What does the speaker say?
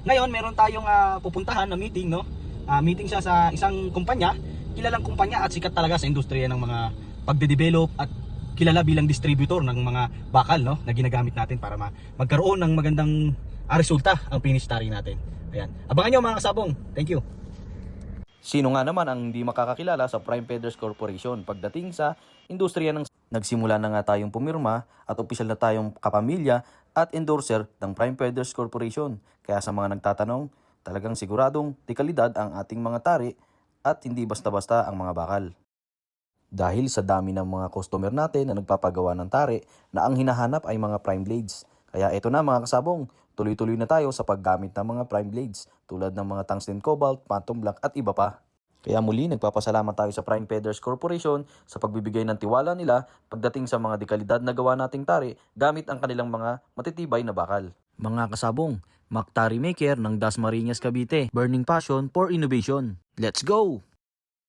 Ngayon, meron tayong pupuntahan na meeting, no? Meeting siya sa isang kumpanya, kilalang kumpanya at sikat talaga sa industriya ng mga pagde-develop at kilala bilang distributor ng mga bakal, no, na ginagamit natin para magkaroon ng magandang resulta ang finish tari natin. Ayan. Abangan nyo mga kasabong. Thank you. Sino nga naman ang hindi makakakilala sa Prime Feathers Corporation pagdating sa industriya ng nagsimula na nga tayong pumirma at opisyal na tayong kapamilya at endorser ng Prime Feathers Corporation. Kaya sa mga nagtatanong, talagang siguradong dekalidad ang ating mga tari at hindi basta-basta ang mga bakal. Dahil sa dami ng mga customer natin na nagpapagawa ng tari na ang hinahanap ay mga prime blades. Kaya ito na mga kasabong, tuloy-tuloy na tayo sa paggamit ng mga prime blades tulad ng mga tungsten cobalt, phantom black at iba pa. Kaya muli nagpapasalamat tayo sa Prime Feathers Corporation sa pagbibigay ng tiwala nila pagdating sa mga dekalidad na gawa nating tari gamit ang kanilang mga matitibay na bakal. Mga kasabong, Mac Tari Maker ng Dasmariñas Cavite, Burning Passion for Innovation. Let's go!